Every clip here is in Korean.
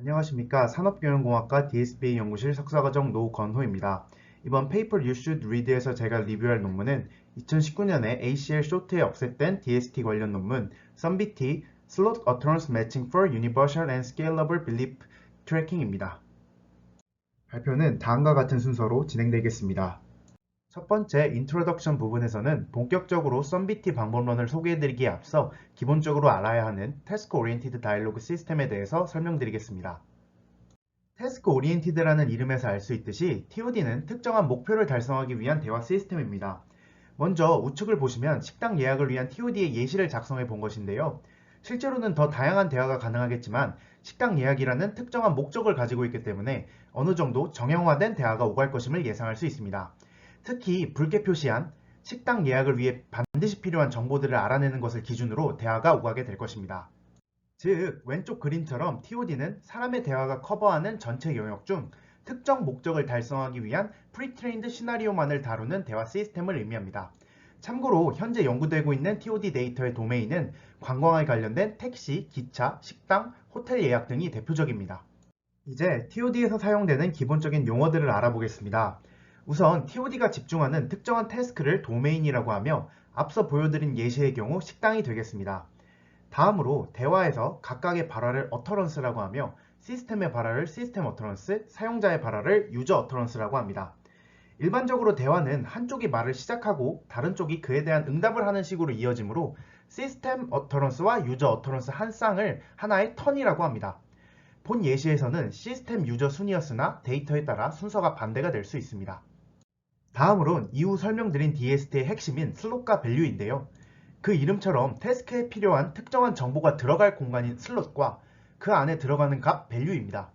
안녕하십니까. 산업경영공학과 DSBA 연구실 석사과정 노건호입니다. 이번 Paper You Should Read에서 제가 리뷰할 논문은 2019년에 ACL 쇼트에 offset된 DST 관련 논문 SunBT Slot Occurrence Matching for Universal and Scalable Belief Tracking입니다. 발표는 다음과 같은 순서로 진행되겠습니다. 첫 번째 인트로덕션 부분에서는 본격적으로 SunBT 방법론을 소개해드리기에 앞서 기본적으로 알아야 하는 태스크 오리엔티드 다이alogue 시스템에 대해서 설명드리겠습니다. 태스크 오리엔티드라는 이름에서 알 수 있듯이 TOD는 특정한 목표를 달성하기 위한 대화 시스템입니다. 먼저 우측을 보시면 식당 예약을 위한 TOD의 예시를 작성해 본 것인데요. 실제로는 더 다양한 대화가 가능하겠지만 식당 예약이라는 특정한 목적을 가지고 있기 때문에 어느 정도 정형화된 대화가 오갈 것임을 예상할 수 있습니다. 특히 붉게 표시한 식당 예약을 위해 반드시 필요한 정보들을 알아내는 것을 기준으로 대화가 오가게 될 것입니다. 즉, 왼쪽 그림처럼 TOD는 사람의 대화가 커버하는 전체 영역 중 특정 목적을 달성하기 위한 프리트레인드 시나리오만을 다루는 대화 시스템을 의미합니다. 참고로 현재 연구되고 있는 TOD 데이터의 도메인은 관광에 관련된 택시, 기차, 식당, 호텔 예약 등이 대표적입니다. 이제 TOD에서 사용되는 기본적인 용어들을 알아보겠습니다. 우선 TOD가 집중하는 특정한 태스크를 도메인이라고 하며 앞서 보여드린 예시의 경우 식당이 되겠습니다. 다음으로 대화에서 각각의 발화를 어터런스라고 하며 시스템의 발화를 시스템 어터런스, 사용자의 발화를 유저 어터런스라고 합니다. 일반적으로 대화는 한쪽이 말을 시작하고 다른 쪽이 그에 대한 응답을 하는 식으로 이어지므로 시스템 어터런스와 유저 어터런스 한 쌍을 하나의 턴이라고 합니다. 본 예시에서는 시스템 유저 순이었으나 데이터에 따라 순서가 반대가 될 수 있습니다. 다음으론 이후 설명드린 DST의 핵심인 슬롯과 밸류인데요. 그 이름처럼 태스크에 필요한 특정한 정보가 들어갈 공간인 슬롯과 그 안에 들어가는 값 밸류입니다.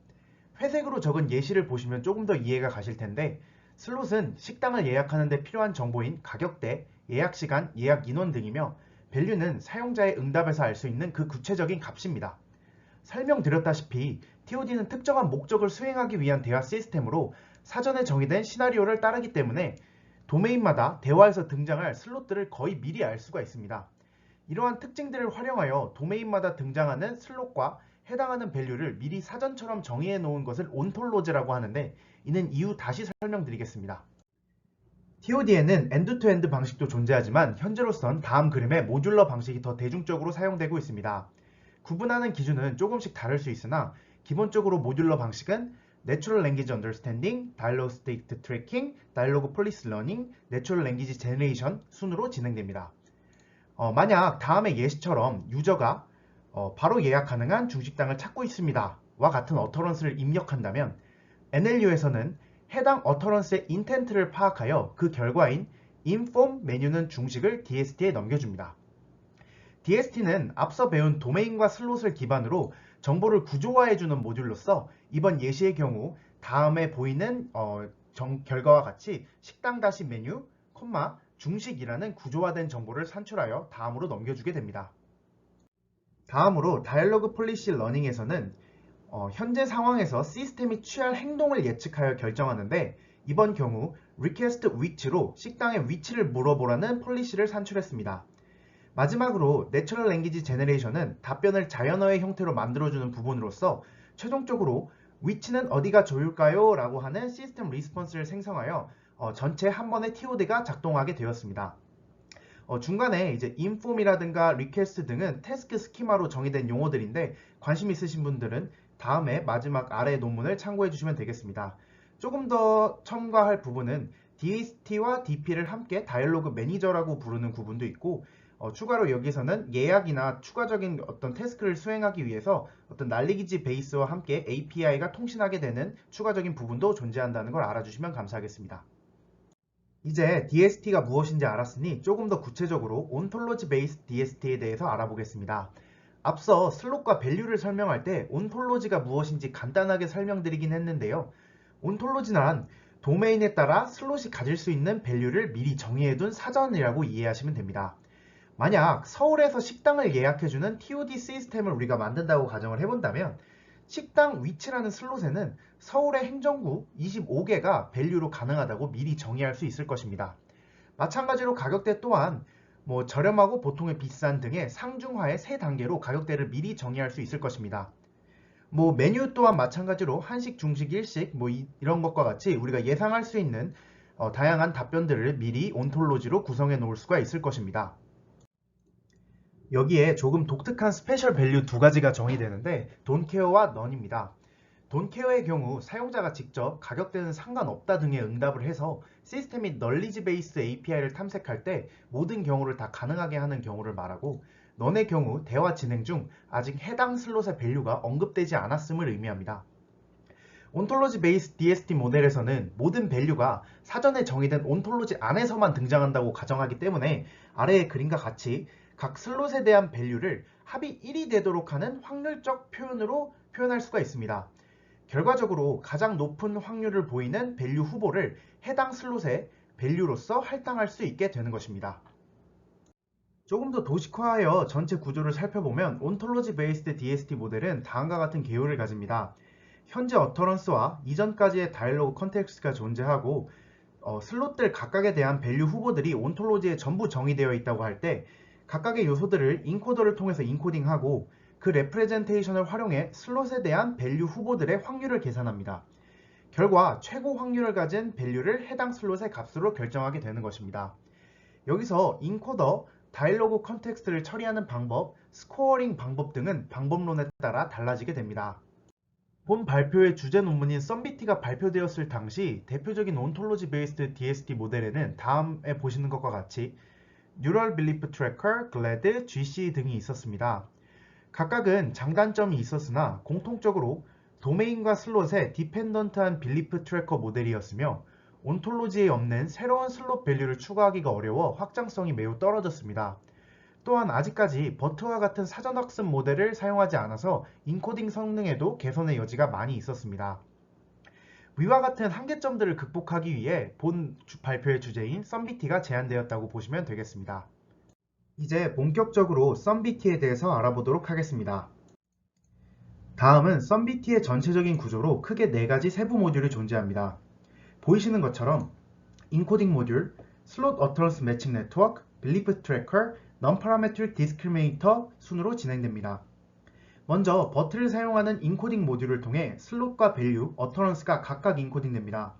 회색으로 적은 예시를 보시면 조금 더 이해가 가실 텐데 슬롯은 식당을 예약하는 데 필요한 정보인 가격대, 예약시간, 예약 인원 등이며 밸류는 사용자의 응답에서 알 수 있는 그 구체적인 값입니다. 설명드렸다시피 TOD는 특정한 목적을 수행하기 위한 대화 시스템으로 사전에 정의된 시나리오를 따르기 때문에 도메인마다 대화에서 등장할 슬롯들을 거의 미리 알 수가 있습니다. 이러한 특징들을 활용하여 도메인마다 등장하는 슬롯과 해당하는 밸류를 미리 사전처럼 정의해 놓은 것을 온톨로지라고 하는데 이는 이후 다시 설명드리겠습니다. TOD에는 엔드-투-엔드 방식도 존재하지만 현재로선 다음 그림의 모듈러 방식이 더 대중적으로 사용되고 있습니다. 구분하는 기준은 조금씩 다를 수 있으나 기본적으로 모듈러 방식은 Natural Language Understanding, Dialogue State Tracking, Dialogue Policy Learning, Natural Language Generation 순으로 진행됩니다. 만약 다음의 예시처럼 유저가 바로 예약 가능한 중식당을 찾고 있습니다 와 같은 어터런스를 입력한다면 NLU에서는 해당 어터런스의 인텐트를 파악하여 그 결과인 inform 메뉴는 중식을 DST에 넘겨줍니다. DST는 앞서 배운 도메인과 슬롯을 기반으로 정보를 구조화해주는 모듈로서 이번 예시의 경우 다음에 보이는 결과와 같이 식당 다시 메뉴, 중식이라는 구조화된 정보를 산출하여 다음으로 넘겨주게 됩니다. 다음으로 다이얼로그 폴리시 러닝에서는 현재 상황에서 시스템이 취할 행동을 예측하여 결정하는데 이번 경우 request which로 식당의 위치를 물어보라는 폴리시를 산출했습니다. 마지막으로 Natural Language Generation은 답변을 자연어의 형태로 만들어주는 부분으로서 최종적으로 which는 어디가 좋을까요? 라고 하는 시스템 리스폰스를 생성하여 전체 한 번의 TOD가 작동하게 되었습니다. 중간에 이제 inform이라든가 request 등은 태스크 스키마로 정의된 용어들인데 관심 있으신 분들은 다음에 마지막 아래 논문을 참고해 주시면 되겠습니다. 조금 더 첨가할 부분은 DST와 DP를 함께 다이얼로그 매니저라고 부르는 구분도 있고 추가로 여기서는 예약이나 추가적인 어떤 태스크를 수행하기 위해서 어떤 날리기지 베이스와 함께 API가 통신하게 되는 추가적인 부분도 존재한다는 걸 알아주시면 감사하겠습니다. 이제 DST가 무엇인지 알았으니 조금 더 구체적으로 온톨로지 베이스 DST에 대해서 알아보겠습니다. 앞서 슬롯과 밸류를 설명할 때 온톨로지가 무엇인지 간단하게 설명드리긴 했는데요. 온톨로지란 도메인에 따라 슬롯이 가질 수 있는 밸류를 미리 정의해둔 사전이라고 이해하시면 됩니다. 만약 서울에서 식당을 예약해주는 TOD 시스템을 우리가 만든다고 가정을 해본다면 식당 위치라는 슬롯에는 서울의 행정구 25개가 밸류로 가능하다고 미리 정의할 수 있을 것입니다. 마찬가지로 가격대 또한 저렴하고 보통의 비싼 등의 상중하의 세 단계로 가격대를 미리 정의할 수 있을 것입니다. 뭐 메뉴 또한 마찬가지로 한식, 중식, 일식 뭐 이런 것과 같이 우리가 예상할 수 있는 다양한 답변들을 미리 온톨로지로 구성해 놓을 수가 있을 것입니다. 여기에 조금 독특한 스페셜 밸류 두 가지가 정의되는데 돈케어와 넌입니다. 돈케어의 경우 사용자가 직접 가격대는 상관없다 등의 응답을 해서 시스템 및 널리지 베이스 API를 탐색할 때 모든 경우를 다 가능하게 하는 경우를 말하고, 넌의 경우 대화 진행 중 아직 해당 슬롯의 밸류가 언급되지 않았음을 의미합니다. 온톨로지 베이스 DST 모델에서는 모든 밸류가 사전에 정의된 온톨로지 안에서만 등장한다고 가정하기 때문에 아래의 그림과 같이 각 슬롯에 대한 밸류를 합이 1이 되도록 하는 확률적 표현으로 표현할 수가 있습니다. 결과적으로 가장 높은 확률을 보이는 밸류 후보를 해당 슬롯의 밸류로서 할당할 수 있게 되는 것입니다. 조금 더 도식화하여 전체 구조를 살펴보면 온톨로지 베이스드 DST 모델은 다음과 같은 개요를 가집니다. 현재 어터런스와 이전까지의 다이alogue 컨텍스트가 존재하고 슬롯들 각각에 대한 밸류 후보들이 온톨로지에 전부 정의되어 있다고 할 때 각각의 요소들을 인코더를 통해서 인코딩하고 그 레프레젠테이션을 활용해 슬롯에 대한 밸류 후보들의 확률을 계산합니다. 결과 최고 확률을 가진 밸류를 해당 슬롯의 값으로 결정하게 되는 것입니다. 여기서 인코더, 다이alogue 컨텍스트를 처리하는 방법, 스코어링 방법 등은 방법론에 따라 달라지게 됩니다. 본 발표의 주제 논문인 썸비티가 발표되었을 당시 대표적인 온톨로지 베이스드 DST 모델에는 다음에 보시는 것과 같이 뉴럴 빌리프 트래커, 글래드, GC 등이 있었습니다. 각각은 장단점이 있었으나 공통적으로 도메인과 슬롯의 디펜던트한 빌리프 트래커 모델이었으며 온톨로지에 없는 새로운 슬롯 밸류를 추가하기가 어려워 확장성이 매우 떨어졌습니다. 또한 아직까지 버트와 같은 사전학습 모델을 사용하지 않아서 인코딩 성능에도 개선의 여지가 많이 있었습니다. 위와 같은 한계점들을 극복하기 위해 본 발표의 주제인 썸비티가 제안되었다고 보시면 되겠습니다. 이제 본격적으로 썸비티에 대해서 알아보도록 하겠습니다. 다음은 썸비티의 전체적인 구조로 크게 4가지 세부 모듈이 존재합니다. 보이시는 것처럼 인코딩 모듈, 슬롯 어터런스 매칭 네트워크, 빌리프 트래커, non-parametric discriminator 순으로 진행됩니다. 먼저 버트를 사용하는 인코딩 모듈을 통해 슬롯과 밸류, 어터런스가 각각 인코딩됩니다.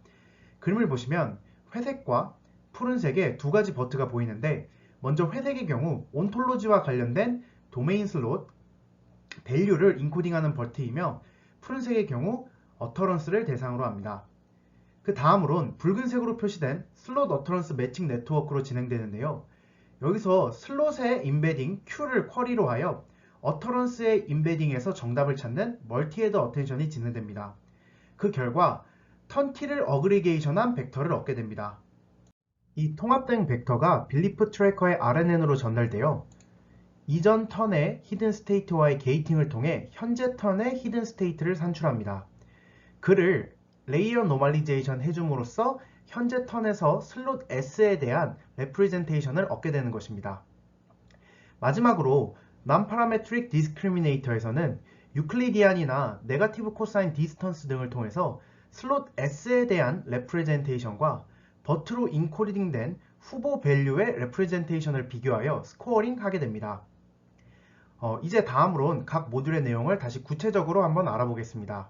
그림을 보시면 회색과 푸른색의 두 가지 버트가 보이는데, 먼저 회색의 경우 온톨로지와 관련된 도메인 슬롯, 밸류를 인코딩하는 버트이며 푸른색의 경우 어터런스를 대상으로 합니다. 그 다음으론 붉은색으로 표시된 슬롯 어터런스 매칭 네트워크로 진행되는데요. 여기서 슬롯의 임베딩 Q를 쿼리로 하여 어터런스의 임베딩에서 정답을 찾는 멀티헤드 어텐션이 진행됩니다. 그 결과 턴 T를 어그리게이션한 벡터를 얻게 됩니다. 이 통합된 벡터가 빌리프 트래커의 RNN으로 전달되어 이전 턴의 히든 스테이트와의 게이팅을 통해 현재 턴의 히든 스테이트를 산출합니다. 그를 레이어 노멀리제이션 해줌으로써 현재 턴에서 슬롯 S에 대한 레프레젠테이션을 얻게 되는 것입니다. 마지막으로 non-parametric discriminator에서는 유클리디안이나 네거티브 코사인 디스턴스 등을 통해서 슬롯 S에 대한 레프레젠테이션과 버트로 인코딩된 후보 밸류의 레프레젠테이션을 비교하여 스코어링 하게 됩니다. 이제 다음으론 각 모듈의 내용을 다시 구체적으로 한번 알아보겠습니다.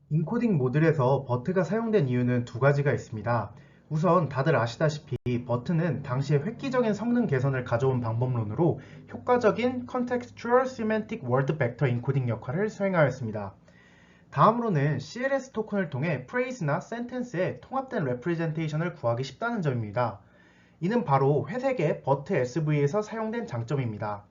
인코딩 모듈에서 버트가 사용된 이유는 두 가지가 있습니다. 우선 다들 아시다시피 버트는 당시에 획기적인 성능 개선을 가져온 방법론으로 효과적인 Contextual Semantic Word Vector 인코딩 역할을 수행하였습니다. 다음으로는 CLS 토큰을 통해 phrase나 sentence의 통합된 representation을 구하기 쉽다는 점입니다. 이는 바로 회색의 버트 SV에서 사용된 장점입니다.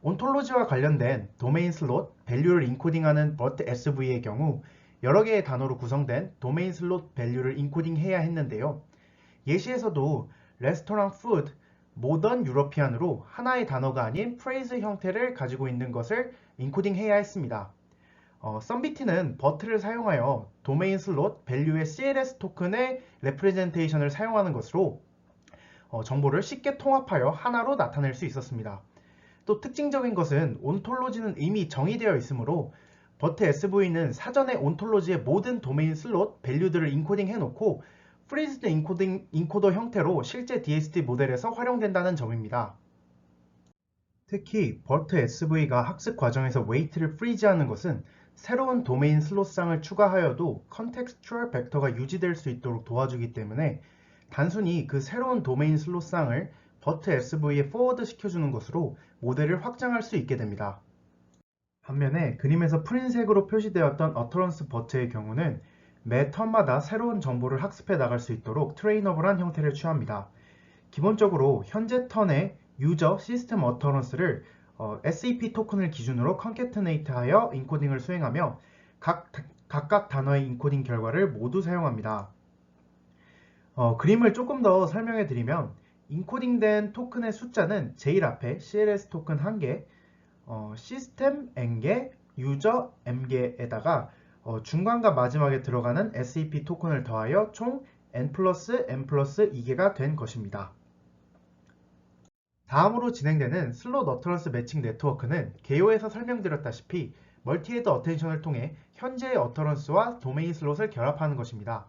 온톨로지와 관련된 도메인 슬롯, 밸류를 인코딩하는 버트 SV의 경우 여러 개의 단어로 구성된 도메인 슬롯 밸류를 인코딩해야 했는데요. 예시에서도 레스토랑 푸드, 모던 유러피안으로 하나의 단어가 아닌 프레이즈 형태를 가지고 있는 것을 인코딩해야 했습니다. 썸비티는 버트를 사용하여 도메인 슬롯, 밸류의 CLS 토큰의 레프레젠테이션을 사용하는 것으로 정보를 쉽게 통합하여 하나로 나타낼 수 있었습니다. 또 특징적인 것은 온톨로지는 이미 정의되어 있으므로 버트 SV는 사전에 온톨로지의 모든 도메인 슬롯, 밸류들을 인코딩 해놓고 프리즈드 인코더 형태로 실제 DST 모델에서 활용된다는 점입니다. 특히 버트 SV가 학습 과정에서 웨이트를 프리즈하는 것은 새로운 도메인 슬롯상을 추가하여도 컨텍스추얼 벡터가 유지될 수 있도록 도와주기 때문에 단순히 그 새로운 도메인 슬롯상을 버트 SV에 포워드 시켜주는 것으로 모델을 확장할 수 있게 됩니다. 반면에 그림에서 푸른색으로 표시되었던 어터런스 버트의 경우는 매 턴마다 새로운 정보를 학습해 나갈 수 있도록 트레이너블한 형태를 취합니다. 기본적으로 현재 턴의 유저 시스템 어터런스를 SEP 토큰을 기준으로 컨캐트네이트하여 인코딩을 수행하며 각각 단어의 인코딩 결과를 모두 사용합니다. 그림을 조금 더 설명해 드리면 인코딩된 토큰의 숫자는 제일 앞에 CLS 토큰 1개, 시스템 n개, 유저 m개에다가 중간과 마지막에 들어가는 SEP 토큰을 더하여 총 n 플러스 n 플러스 2개가 된 것입니다. 다음으로 진행되는 슬롯 어터런스 매칭 네트워크는 개요에서 설명드렸다시피 멀티헤드 어텐션을 통해 현재의 어터런스와 도메인 슬롯을 결합하는 것입니다.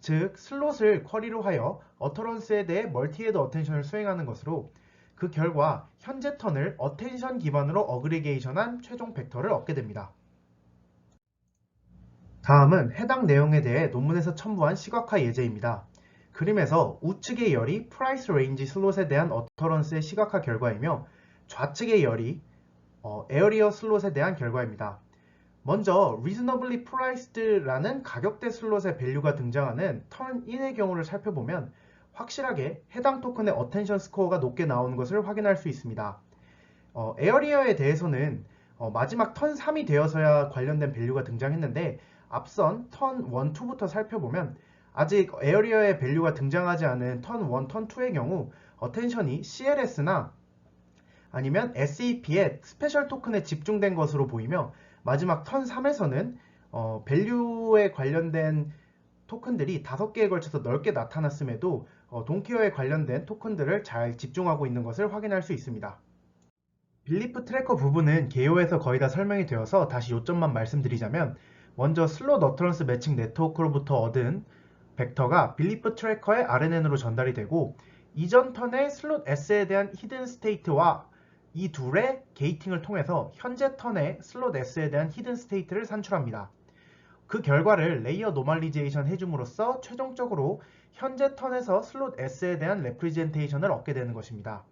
즉, 슬롯을 쿼리로 하여 어터런스에 대해 멀티헤드 어텐션을 수행하는 것으로 그 결과 현재 턴을 어텐션 기반으로 어그리게이션한 최종 벡터를 얻게 됩니다. 다음은 해당 내용에 대해 논문에서 첨부한 시각화 예제입니다. 그림에서 우측의 열이 프라이스 레인지 슬롯에 대한 어터런스의 시각화 결과이며 좌측의 열이 에어리어 슬롯에 대한 결과입니다. 먼저 reasonably priced라는 가격대 슬롯의 밸류가 등장하는 턴 인의 경우를 살펴보면 확실하게 해당 토큰의 어텐션 스코어가 높게 나오는 것을 확인할 수 있습니다. 에어리어에 대해서는 마지막 턴 3이 되어서야 관련된 밸류가 등장했는데 앞선 턴 1, 2부터 살펴보면 아직 에어리어의 밸류가 등장하지 않은 턴 1, 턴 2의 경우 어텐션이 CLS나 아니면 SEP의 스페셜 토큰에 집중된 것으로 보이며 마지막 턴 3에서는 밸류에 관련된 토큰들이 5개에 걸쳐서 넓게 나타났음에도 동티어에 관련된 토큰들을 잘 집중하고 있는 것을 확인할 수 있습니다. 빌리프 트래커 부분은 개요에서 거의 다 설명이 되어서 다시 요점만 말씀드리자면 먼저 슬롯 어터런스 매칭 네트워크로부터 얻은 벡터가 빌리프 트래커의 RNN으로 전달이 되고 이전 턴의 슬롯 S에 대한 히든 스테이트와 이 둘의 게이팅을 통해서 현재 턴의 슬롯 S에 대한 히든 스테이트를 산출합니다. 그 결과를 레이어 노멀리제이션 해줌으로써 최종적으로 현재 턴에서 슬롯 S에 대한 레프리젠테이션을 얻게 되는 것입니다.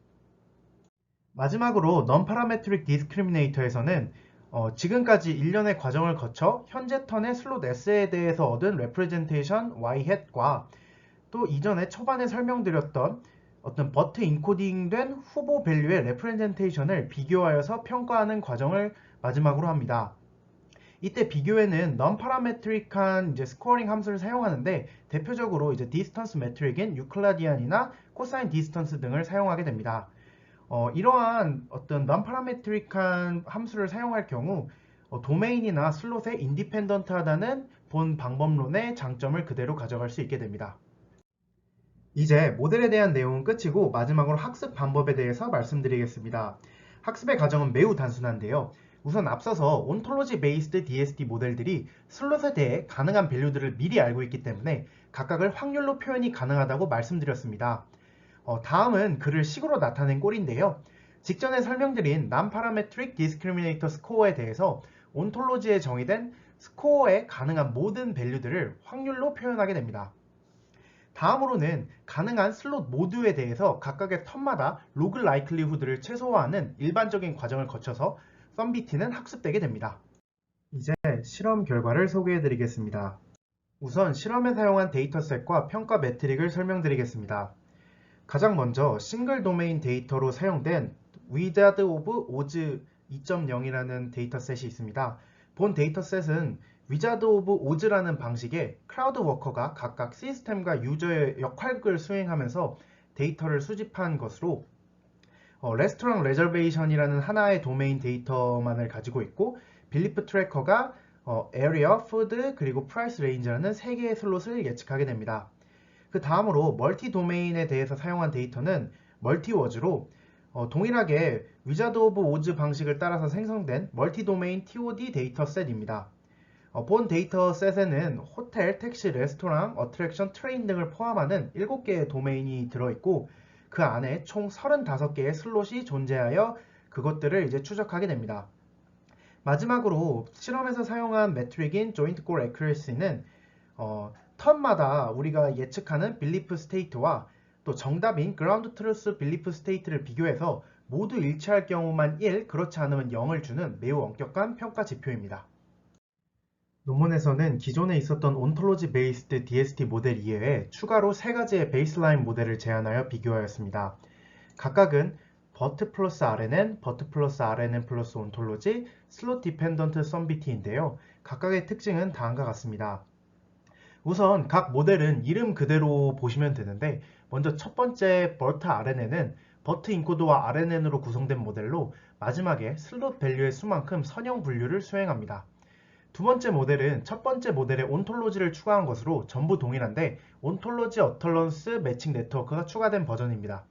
마지막으로 non-parametric discriminator에서는 지금까지 일련의 과정을 거쳐 현재 턴의 슬롯 S에 대해서 얻은 representation y-hat과 또 이전에 초반에 설명드렸던 어떤 버트 인코딩된 후보 밸류의 representation을 비교하여서 평가하는 과정을 마지막으로 합니다. 이때 비교에는 non-parametric한 스코어링 함수를 사용하는데 대표적으로 distance metric인 유클라디안이나 코사인 디스턴스 등을 사용하게 됩니다. 이러한 어떤 non-parametric한 함수를 사용할 경우 도메인이나 슬롯에 인디펜던트하다는 본 방법론의 장점을 그대로 가져갈 수 있게 됩니다. 이제 모델에 대한 내용은 끝이고 마지막으로 학습 방법에 대해서 말씀드리겠습니다. 학습의 과정은 매우 단순한데요. 우선 앞서서 온톨로지 베이스드 DST 모델들이 슬롯에 대해 가능한 밸류들을 미리 알고 있기 때문에 각각을 확률로 표현이 가능하다고 말씀드렸습니다. 다음은 그를 식으로 나타낸 꼴인데요. 직전에 설명드린 non-parametric discriminator score에 대해서 온톨로지에 정의된 스코어에 가능한 모든 밸류들을 확률로 표현하게 됩니다. 다음으로는 가능한 슬롯 모두에 대해서 각각의 턴마다 로그 라이클리후드를 최소화하는 일반적인 과정을 거쳐서 썸비티는 학습되게 됩니다. 이제 실험 결과를 소개해 드리겠습니다. 우선 실험에 사용한 데이터셋과 평가 매트릭을 설명드리겠습니다. 가장 먼저 싱글 도메인 데이터로 사용된 Wizard of Oz 2.0이라는 데이터셋이 있습니다. 본 데이터셋은 Wizard of Oz라는 방식의 크라우드 워커가 각각 시스템과 유저의 역할을 수행하면서 데이터를 수집한 것으로 레스토랑 레저베이션이라는 하나의 도메인 데이터만을 가지고 있고 빌리프 트래커가 에리어, 푸드, 그리고 프라이스 레인지라는 3개의 슬롯을 예측하게 됩니다. 그 다음으로 멀티 도메인에 대해서 사용한 데이터는 멀티워즈로 동일하게 위자드 오브 오즈 방식을 따라서 생성된 멀티 도메인 TOD 데이터셋입니다. 본 데이터셋에는 호텔, 택시, 레스토랑, 어트랙션, 트레인 등을 포함하는 7개의 도메인이 들어있고 그 안에 총 35개의 슬롯이 존재하여 그것들을 이제 추적하게 됩니다. 마지막으로 실험에서 사용한 메트릭인 조인트 골 애큐러시는 턴마다 우리가 예측하는 빌리프 스테이트와 또 정답인 그라운드 트루스 빌리프 스테이트를 비교해서 모두 일치할 경우만 1, 그렇지 않으면 0을 주는 매우 엄격한 평가 지표입니다. 논문에서는 기존에 있었던 온톨로지 베이스드 DST 모델 이외에 추가로 3가지의 베이스라인 모델을 제안하여 비교하였습니다. 각각은 버트 플러스 RNN, 버트 플러스 RNN 플러스 온톨로지, 슬롯 디펜던트 썸비티인데요. 각각의 특징은 다음과 같습니다. 우선 각 모델은 이름 그대로 보시면 되는데, 먼저 첫 번째 버트 RNN은 버트 인코더와 RNN으로 구성된 모델로 마지막에 슬롯 밸류의 수만큼 선형 분류를 수행합니다. 두 번째 모델은 첫 번째 모델에 온톨로지를 추가한 것으로 전부 동일한데 온톨로지 어털런스 매칭 네트워크가 추가된 버전입니다.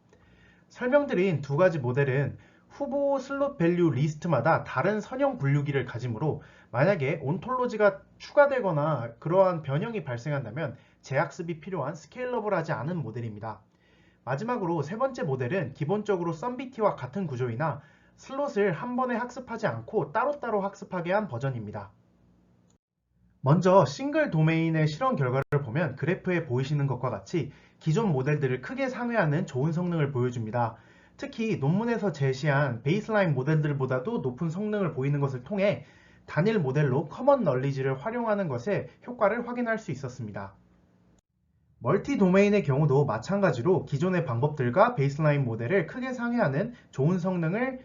설명드린 두 가지 모델은 후보 슬롯 밸류 리스트마다 다른 선형 분류기를 가지므로 만약에 온톨로지가 추가되거나 그러한 변형이 발생한다면 재학습이 필요한 스케일러블하지 않은 모델입니다. 마지막으로 세 번째 모델은 기본적으로 썸비티와 같은 구조이나 슬롯을 한 번에 학습하지 않고 따로따로 학습하게 한 버전입니다. 먼저 싱글 도메인의 실험 결과를 보면 그래프에 보이시는 것과 같이 기존 모델들을 크게 상회하는 좋은 성능을 보여줍니다. 특히 논문에서 제시한 베이스라인 모델들보다도 높은 성능을 보이는 것을 통해 단일 모델로 커먼 널리지를 활용하는 것에 효과를 확인할 수 있었습니다. 멀티 도메인의 경우도 마찬가지로 기존의 방법들과 베이스라인 모델을 크게 상회하는 좋은 성능을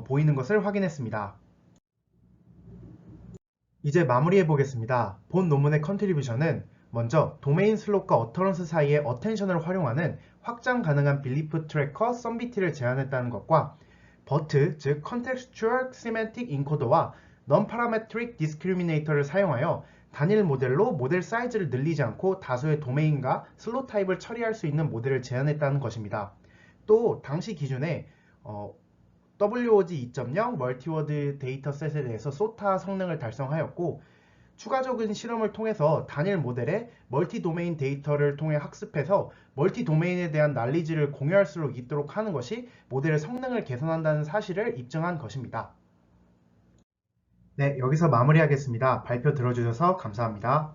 보이는 것을 확인했습니다. 이제 마무리해 보겠습니다. 본 논문의 컨트리뷰션은 먼저 도메인 슬롯과 어터런스 사이의 어텐션을 활용하는 확장 가능한 빌리프 트래커 썸비티를 제안했다는 것과 버트, 즉 Contextual Semantic Encoder와 Non-Parametric Discriminator를 사용하여 단일 모델로 모델 사이즈를 늘리지 않고 다수의 도메인과 슬롯 타입을 처리할 수 있는 모델을 제안했다는 것입니다. 또 당시 기준에 WOG 2.0 멀티워드 데이터셋에 대해서 소타 성능을 달성하였고 추가적인 실험을 통해서 단일 모델의 멀티 도메인 데이터를 통해 학습해서 멀티 도메인에 대한 난리지를 공유할 수 있도록 하는 것이 모델의 성능을 개선한다는 사실을 입증한 것입니다. 네, 여기서 마무리하겠습니다. 발표 들어주셔서 감사합니다.